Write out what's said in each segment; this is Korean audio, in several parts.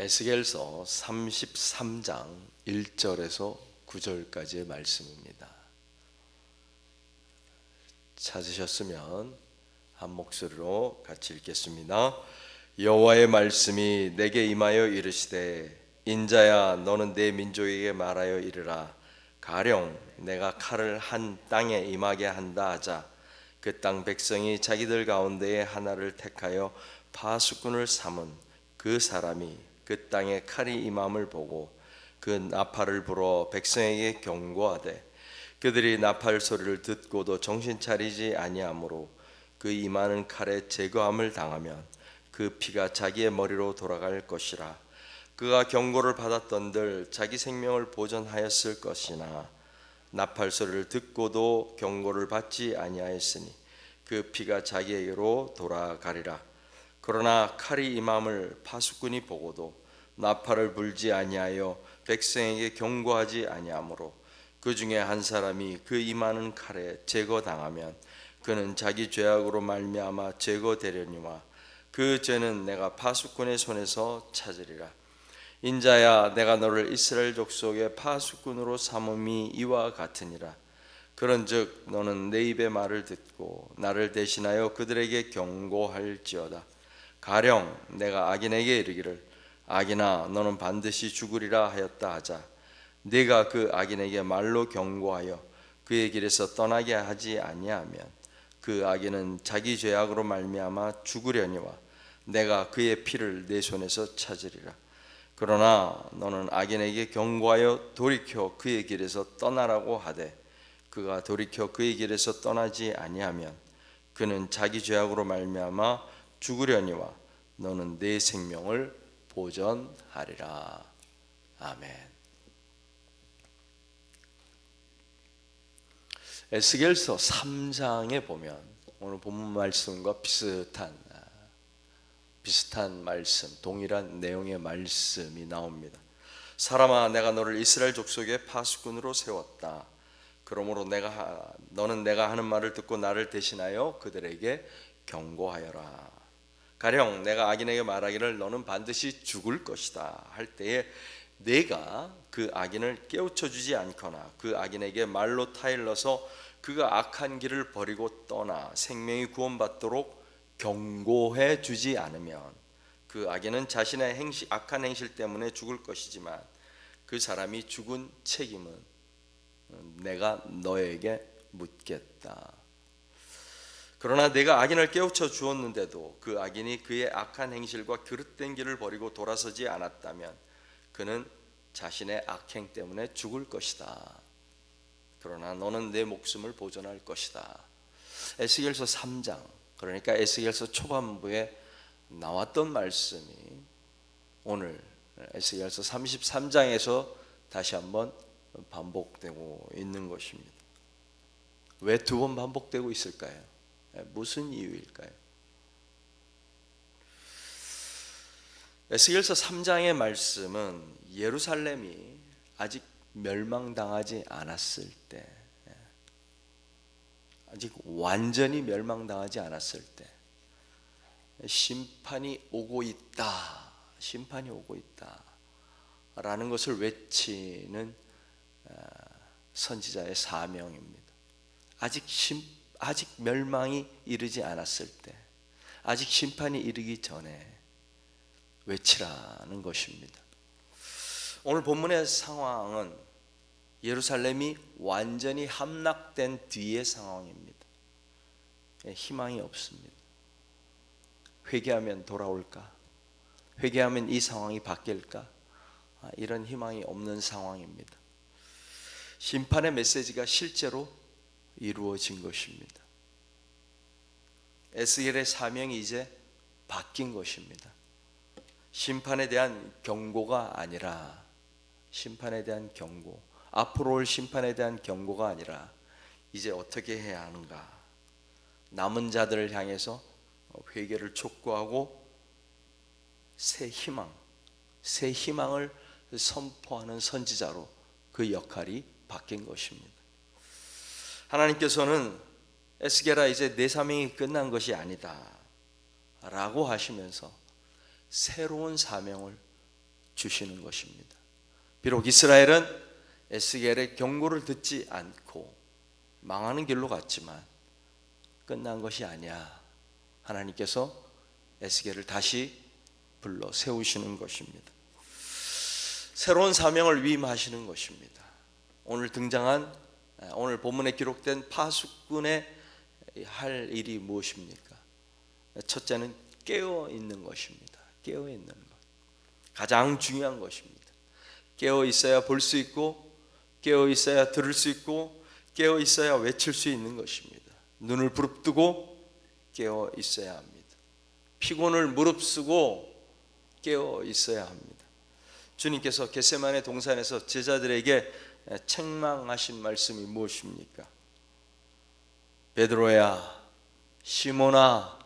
에스겔서 33장 1절에서 9절까지의 말씀입니다. 찾으셨으면 한 목소리로 같이 읽겠습니다. 여호와의 말씀이 내게 임하여 이르시되, 인자야, 너는 내 민족에게 말하여 이르라. 가령 내가 칼을 한 땅에 임하게 한다 하자. 그 땅 백성이 자기들 가운데에 하나를 택하여 파수꾼을 삼은 그 사람이 그 땅에 칼이 임함을 보고 그 나팔을 불어 백성에게 경고하되, 그들이 나팔 소리를 듣고도 정신 차리지 아니하므로 그 임하는 칼에 제거함을 당하면 그 피가 자기의 머리로 돌아갈 것이라. 그가 경고를 받았던들 자기 생명을 보전하였을 것이나 나팔 소리를 듣고도 경고를 받지 아니하였으니 그 피가 자기에게로 돌아가리라. 그러나 칼이 임함을 파수꾼이 보고도 나팔을 불지 아니하여 백성에게 경고하지 아니하므로 그 중에 한 사람이 그 임하는 칼에 제거당하면 그는 자기 죄악으로 말미암아 제거되려니와 그 죄는 내가 파수꾼의 손에서 찾으리라. 인자야, 내가 너를 이스라엘 족속의 파수꾼으로 삼음이 이와 같으니라. 그런즉 너는 내 입의 말을 듣고 나를 대신하여 그들에게 경고할지어다. 가령 내가 악인에게 이르기를, 악인아, 너는 반드시 죽으리라 하였다 하자. 네가 그 악인에게 말로 경고하여 그의 길에서 떠나게 하지 아니하면 그 악인은 자기 죄악으로 말미암아 죽으려니와 내가 그의 피를 내 손에서 찾으리라. 그러나 너는 악인에게 경고하여 돌이켜 그의 길에서 떠나라고 하되 그가 돌이켜 그의 길에서 떠나지 아니하면 그는 자기 죄악으로 말미암아 죽으려니와 너는 내 생명을 보전하리라. 아멘. 에스겔서 3장에 보면 오늘 본문 말씀과 비슷한 말씀, 동일한 내용의 말씀이 나옵니다. 사람아, 내가 너를 이스라엘 족속의 파수꾼으로 세웠다. 그러므로 너는 내가 하는 말을 듣고 나를 대신하여 그들에게 경고하여라. 가령 내가 악인에게 말하기를 너는 반드시 죽을 것이다 할 때에 내가 그 악인을 깨우쳐 주지 않거나 그 악인에게 말로 타일러서 그가 악한 길을 버리고 떠나 생명이 구원받도록 경고해 주지 않으면 그 악인은 자신의 악한 행실 때문에 죽을 것이지만 그 사람이 죽은 책임은 내가 너에게 묻겠다. 그러나 내가 악인을 깨우쳐 주었는데도 그 악인이 그의 악한 행실과 그릇된 길을 버리고 돌아서지 않았다면 그는 자신의 악행 때문에 죽을 것이다. 그러나 너는 내 목숨을 보존할 것이다. 에스겔서 3장, 그러니까 에스겔서 초반부에 나왔던 말씀이 오늘 에스겔서 33장에서 다시 한번 반복되고 있는 것입니다. 왜 두 번 반복되고 있을까요? 무슨 이유일까요? 에스겔서 3장의 말씀은 예루살렘이 아직 멸망당하지 않았을 때, 아직 완전히 멸망당하지 않았을 때 심판이 오고 있다, 심판이 오고 있다 라는 것을 외치는 선지자의 사명입니다. 아직 멸망이 이르지 않았을 때, 아직 심판이 이르기 전에 외치라는 것입니다. 오늘 본문의 상황은 예루살렘이 완전히 함락된 뒤의 상황입니다. 희망이 없습니다. 회개하면 돌아올까? 회개하면 이 상황이 바뀔까? 이런 희망이 없는 상황입니다. 심판의 메시지가 실제로 이루어진 것입니다. 에스겔의 사명이 이제 바뀐 것입니다. 심판에 대한 경고가 아니라, 심판에 대한 경고, 앞으로 올 심판에 대한 경고가 아니라 이제 어떻게 해야 하는가, 남은 자들을 향해서 회개를 촉구하고 새 희망을 선포하는 선지자로 그 역할이 바뀐 것입니다. 하나님께서는 에스겔아, 이제 내 사명이 끝난 것이 아니다 라고 하시면서 새로운 사명을 주시는 것입니다. 비록 이스라엘은 에스겔의 경고를 듣지 않고 망하는 길로 갔지만 끝난 것이 아니야. 하나님께서 에스겔을 다시 불러 세우시는 것입니다. 새로운 사명을 위임하시는 것입니다. 오늘 본문에 기록된 파수꾼의 할 일이 무엇입니까? 첫째는 깨어 있는 것입니다. 깨어 있는 것. 가장 중요한 것입니다. 깨어 있어야 볼 수 있고, 깨어 있어야 들을 수 있고, 깨어 있어야 외칠 수 있는 것입니다. 눈을 부릅뜨고 깨어 있어야 합니다. 피곤을 무릅쓰고 깨어 있어야 합니다. 주님께서 겟세마네 동산에서 제자들에게 책망하신 말씀이 무엇입니까? 베드로야, 시몬아,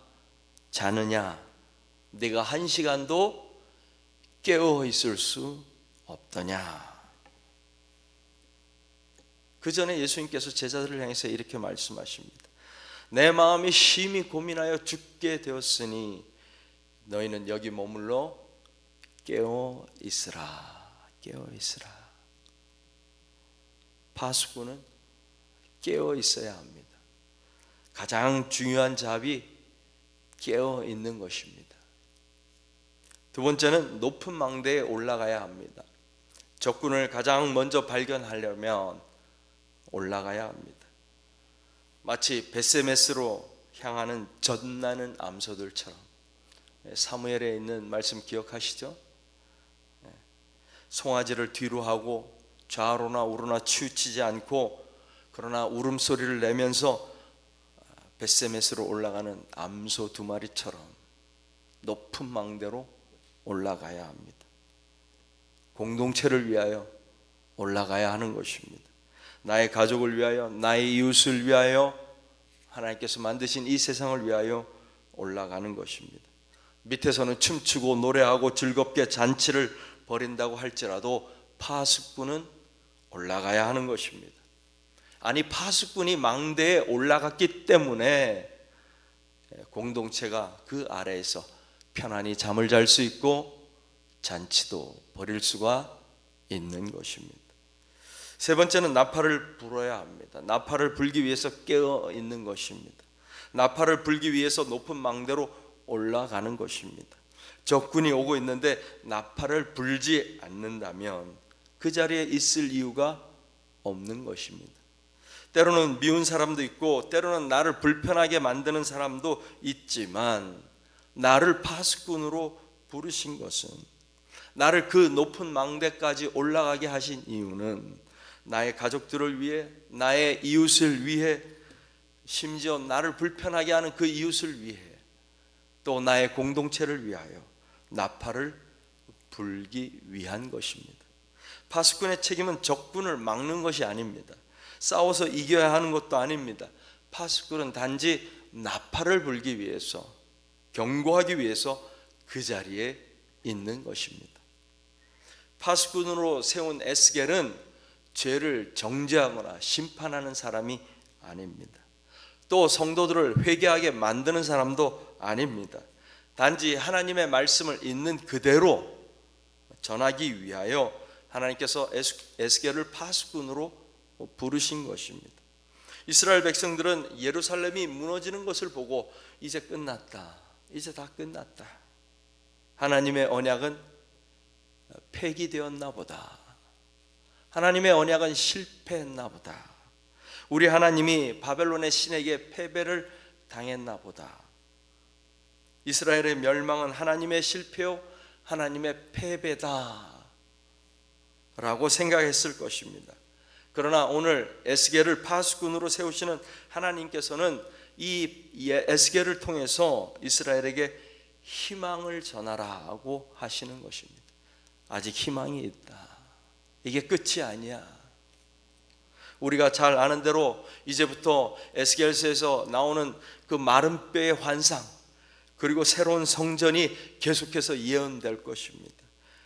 자느냐? 네가 1시간도 깨어 있을 수 없더냐? 그 전에 예수님께서 제자들을 향해서 이렇게 말씀하십니다. 내 마음이 심히 고민하여 죽게 되었으니 너희는 여기 머물러 깨어 있으라. 깨어 있으라. 파수꾼은 깨어 있어야 합니다. 가장 중요한 잡이 깨어 있는 것입니다. 두 번째는 높은 망대에 올라가야 합니다. 적군을 가장 먼저 발견하려면 올라가야 합니다. 마치 벳세메스로 향하는 젖나는 암소들처럼. 사무엘에 있는 말씀 기억하시죠? 송아지를 뒤로 하고 좌로나 우로나 치우치지 않고 그러나 울음소리를 내면서 벳세메스로 올라가는 암소 2마리처럼 높은 망대로 올라가야 합니다. 공동체를 위하여 올라가야 하는 것입니다. 나의 가족을 위하여, 나의 이웃을 위하여, 하나님께서 만드신 이 세상을 위하여 올라가는 것입니다. 밑에서는 춤추고 노래하고 즐겁게 잔치를 벌인다고 할지라도 파수꾼은 올라가야 하는 것입니다. 아니, 파수꾼이 망대에 올라갔기 때문에 공동체가 그 아래에서 편안히 잠을 잘 수 있고 잔치도 벌일 수가 있는 것입니다. 세 번째는 나팔을 불어야 합니다. 나팔을 불기 위해서 깨어 있는 것입니다. 나팔을 불기 위해서 높은 망대로 올라가는 것입니다. 적군이 오고 있는데 나팔을 불지 않는다면 그 자리에 있을 이유가 없는 것입니다. 때로는 미운 사람도 있고 때로는 나를 불편하게 만드는 사람도 있지만 나를 파수꾼으로 부르신 것은, 나를 그 높은 망대까지 올라가게 하신 이유는 나의 가족들을 위해, 나의 이웃을 위해, 심지어 나를 불편하게 하는 그 이웃을 위해, 또 나의 공동체를 위하여 나팔을 불기 위한 것입니다. 파수꾼의 책임은 적군을 막는 것이 아닙니다. 싸워서 이겨야 하는 것도 아닙니다. 파수꾼은 단지 나팔을 불기 위해서, 경고하기 위해서 그 자리에 있는 것입니다. 파수꾼으로 세운 에스겔은 죄를 정죄하거나 심판하는 사람이 아닙니다. 또 성도들을 회개하게 만드는 사람도 아닙니다. 단지 하나님의 말씀을 있는 그대로 전하기 위하여 하나님께서 에스겔을 파수꾼으로 부르신 것입니다. 이스라엘 백성들은 예루살렘이 무너지는 것을 보고 이제 끝났다, 이제 다 끝났다, 하나님의 언약은 폐기되었나 보다, 하나님의 언약은 실패했나 보다, 우리 하나님이 바벨론의 신에게 패배를 당했나 보다, 이스라엘의 멸망은 하나님의 실패요 하나님의 패배다 라고 생각했을 것입니다. 그러나 오늘 에스겔을 파수꾼으로 세우시는 하나님께서는 이 에스겔을 통해서 이스라엘에게 희망을 전하라고 하시는 것입니다. 아직 희망이 있다. 이게 끝이 아니야. 우리가 잘 아는 대로 이제부터 에스겔서에서 나오는 그 마른 뼈의 환상, 그리고 새로운 성전이 계속해서 예언될 것입니다.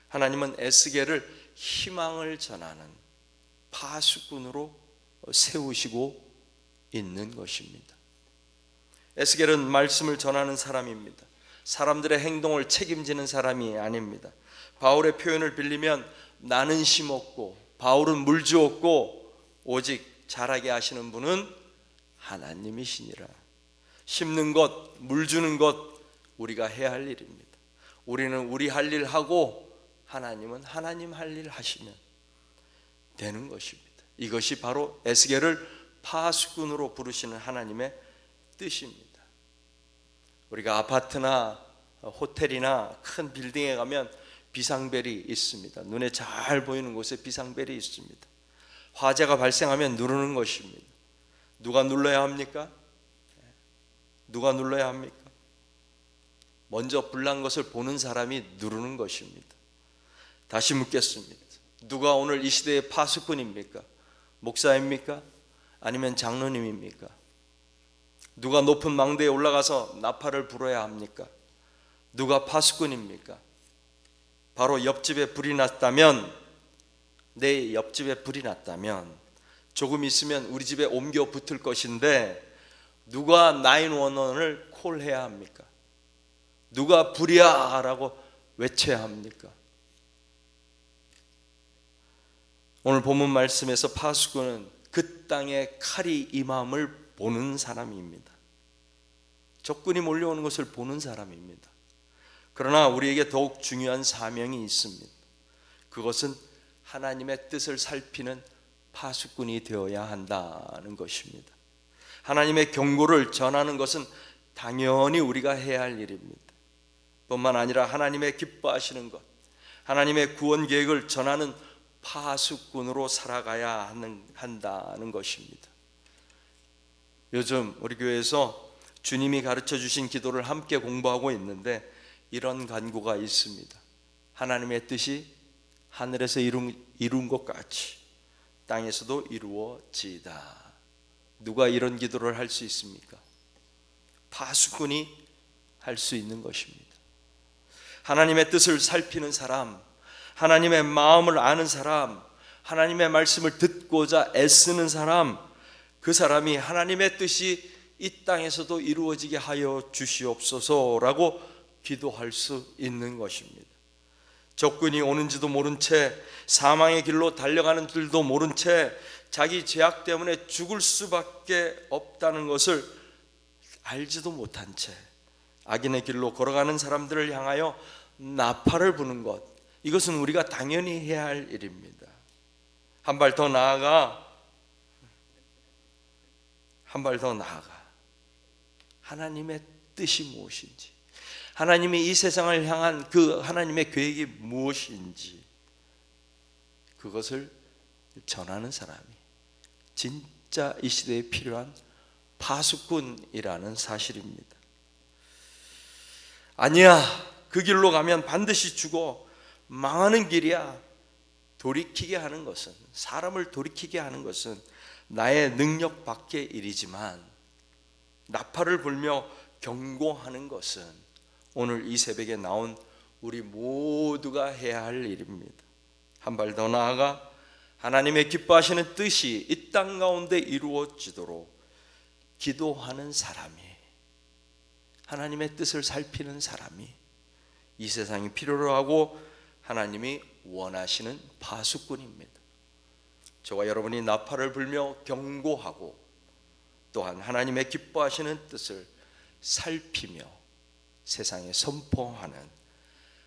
하나님은 에스겔을 희망을 전하는 파수꾼으로 세우시고 있는 것입니다. 에스겔은 말씀을 전하는 사람입니다. 사람들의 행동을 책임지는 사람이 아닙니다. 바울의 표현을 빌리면 나는 심었고 바울은 물 주었고 오직 자라게 하시는 분은 하나님이시니라. 심는 것, 물 주는 것 우리가 해야 할 일입니다. 우리는 우리 할 일 하고 하나님은 하나님 할 일 하시면 되는 것입니다. 이것이 바로 에스겔을 파수꾼으로 부르시는 하나님의 뜻입니다. 우리가 아파트나 호텔이나 큰 빌딩에 가면 비상벨이 있습니다. 눈에 잘 보이는 곳에 비상벨이 있습니다. 화재가 발생하면 누르는 것입니다. 누가 눌러야 합니까? 누가 눌러야 합니까? 먼저 불난 것을 보는 사람이 누르는 것입니다. 다시 묻겠습니다. 누가 오늘 이 시대의 파수꾼입니까? 목사입니까? 아니면 장로님입니까? 누가 높은 망대에 올라가서 나팔을 불어야 합니까? 누가 파수꾼입니까? 바로 옆집에 불이 났다면, 내 옆집에 불이 났다면 조금 있으면 우리 집에 옮겨 붙을 것인데 누가 911을 콜해야 합니까? 누가 불이야 라고 외쳐야 합니까? 오늘 본문 말씀에서 파수꾼은 그 땅에 칼이 임함을 보는 사람입니다. 적군이 몰려오는 것을 보는 사람입니다. 그러나 우리에게 더욱 중요한 사명이 있습니다. 그것은 하나님의 뜻을 살피는 파수꾼이 되어야 한다는 것입니다. 하나님의 경고를 전하는 것은 당연히 우리가 해야 할 일입니다. 뿐만 아니라 하나님의 기뻐하시는 것, 하나님의 구원 계획을 전하는 파수꾼으로 살아가야 한다는 것입니다. 요즘 우리 교회에서 주님이 가르쳐 주신 기도를 함께 공부하고 있는데 이런 간구가 있습니다. 하나님의 뜻이 하늘에서 이룬 것 같이 땅에서도 이루어지이다. 누가 이런 기도를 할 수 있습니까? 파수꾼이 할 수 있는 것입니다. 하나님의 뜻을 살피는 사람, 하나님의 마음을 아는 사람, 하나님의 말씀을 듣고자 애쓰는 사람, 그 사람이 하나님의 뜻이 이 땅에서도 이루어지게 하여 주시옵소서라고 기도할 수 있는 것입니다. 적군이 오는지도 모른 채, 사망의 길로 달려가는 줄도 모른 채 자기 죄악 때문에 죽을 수밖에 없다는 것을 알지도 못한 채 악인의 길로 걸어가는 사람들을 향하여 나팔을 부는 것, 이것은 우리가 당연히 해야 할 일입니다. 한 발 더 나아가 하나님의 뜻이 무엇인지, 하나님이 이 세상을 향한 그 하나님의 계획이 무엇인지 그것을 전하는 사람이 진짜 이 시대에 필요한 파수꾼이라는 사실입니다. 아니야, 그 길로 가면 반드시 죽어, 망하는 길이야. 돌이키게 하는 것은, 사람을 돌이키게 하는 것은 나의 능력 밖의 일이지만 나팔을 불며 경고하는 것은 오늘 이 새벽에 나온 우리 모두가 해야 할 일입니다. 한 발 더 나아가 하나님의 기뻐하시는 뜻이 이 땅 가운데 이루어지도록 기도하는 사람이, 하나님의 뜻을 살피는 사람이 이 세상이 필요로 하고 하나님이 원하시는 파수꾼입니다. 저와 여러분이 나팔을 불며 경고하고 또한 하나님의 기뻐하시는 뜻을 살피며 세상에 선포하는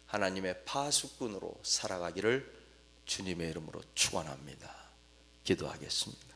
하나님의 파수꾼으로 살아가기를 주님의 이름으로 축원합니다. 기도하겠습니다.